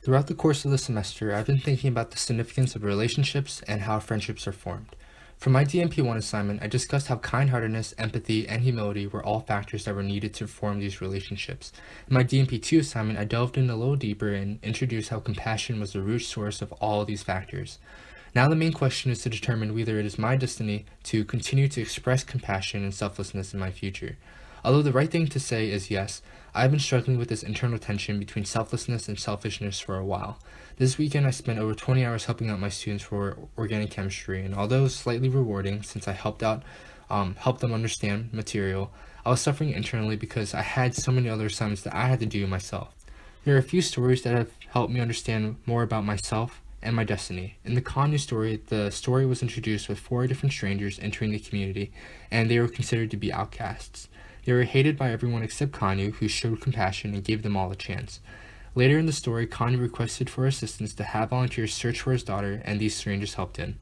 Throughout the course of the semester, I've been thinking about the significance of relationships and how friendships are formed. For my DMP1 assignment, I discussed how kind-heartedness, empathy, and humility were all factors that were needed to form these relationships. In my DMP2 assignment, I delved in a little deeper and introduced how compassion was the root source of all of these factors. Now the main question is to determine whether it is my destiny to continue to express compassion and selflessness in my future. Although the right thing to say is yes, I've been struggling with this internal tension between selflessness and selfishness for a while. This weekend I spent over 20 hours helping out my students for organic chemistry, and although slightly rewarding since I helped them understand material, I was suffering internally because I had so many other assignments that I had to do myself. There are a few stories that have helped me understand more about myself and my destiny. In the Kanye story, the story was introduced with 4 different strangers entering the community, and they were considered to be outcasts. They were hated by everyone except Kanye, who showed compassion and gave them all a chance. Later in the story, Kanye requested for assistance to have volunteers search for his daughter, and these strangers helped him.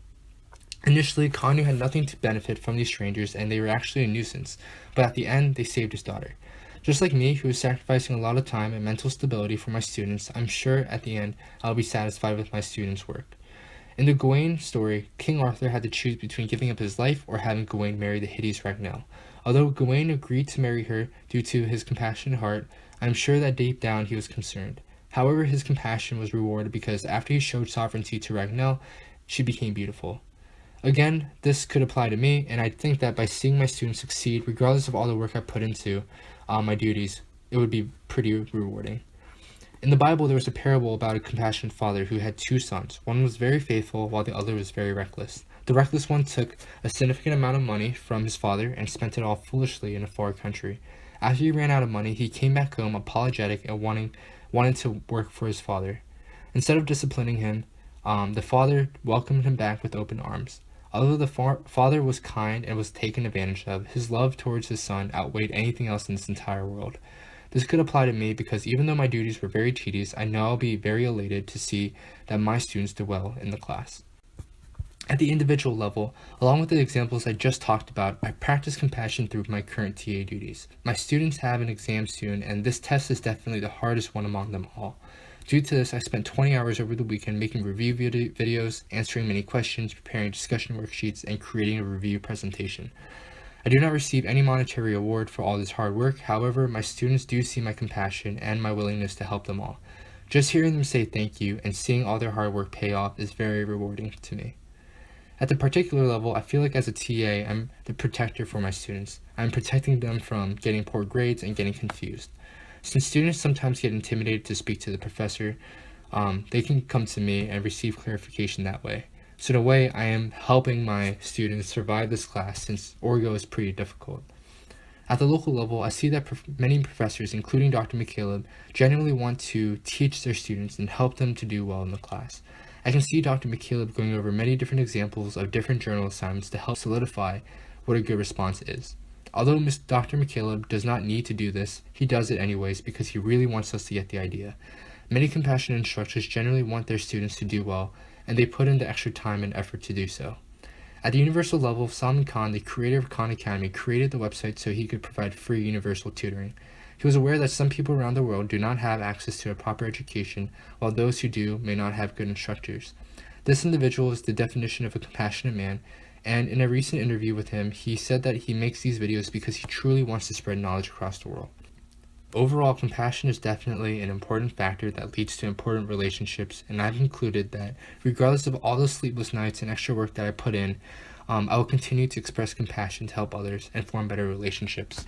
Initially, Kanye had nothing to benefit from these strangers, and they were actually a nuisance, but at the end, they saved his daughter. Just like me, who is sacrificing a lot of time and mental stability for my students, I'm sure at the end, I'll be satisfied with my students' work. In the Gawain story, King Arthur had to choose between giving up his life or having Gawain marry the hideous Ragnell. Although Gawain agreed to marry her due to his compassionate heart, I'm sure that deep down he was concerned. However, his compassion was rewarded because after he showed sovereignty to Ragnell, she became beautiful. Again, this could apply to me, and I think that by seeing my students succeed, regardless of all the work I put into my duties, it would be pretty rewarding. In the Bible, there was a parable about a compassionate father who had 2 sons. One was very faithful, while the other was very reckless. The reckless one took a significant amount of money from his father and spent it all foolishly in a far country. After he ran out of money, he came back home apologetic and wanted to work for his father. Instead of disciplining him, the father welcomed him back with open arms. Although the father was kind and was taken advantage of, his love towards his son outweighed anything else in this entire world. This could apply to me because even though my duties were very tedious, I know I'll be very elated to see that my students do well in the class. At the individual level, along with the examples I just talked about, I practice compassion through my current TA duties. My students have an exam soon, and this test is definitely the hardest one among them all. Due to this, I spent 20 hours over the weekend making review videos, answering many questions, preparing discussion worksheets, and creating a review presentation. I do not receive any monetary award for all this hard work. However, my students do see my compassion and my willingness to help them all. Just hearing them say thank you and seeing all their hard work pay off is very rewarding to me. At the particular level, I feel like as a TA, I'm the protector for my students. I'm protecting them from getting poor grades and getting confused. Since students sometimes get intimidated to speak to the professor, they can come to me and receive clarification that way. So in a way, I am helping my students survive this class since Orgo is pretty difficult. At the local level, I see that many professors, including Dr. McCaleb, genuinely want to teach their students and help them to do well in the class. I can see Dr. McCaleb going over many different examples of different journal assignments to help solidify what a good response is. Although Dr. McCaleb does not need to do this, he does it anyways because he really wants us to get the idea. Many compassionate instructors generally want their students to do well, and they put in the extra time and effort to do so. At the universal level, Salman Khan, the creator of Khan Academy, created the website so he could provide free universal tutoring. He was aware that some people around the world do not have access to a proper education, while those who do may not have good instructors. This individual is the definition of a compassionate man, and in a recent interview with him, he said that he makes these videos because he truly wants to spread knowledge across the world. Overall, compassion is definitely an important factor that leads to important relationships, and I've concluded that regardless of all those sleepless nights and extra work that I put in, I will continue to express compassion to help others and form better relationships.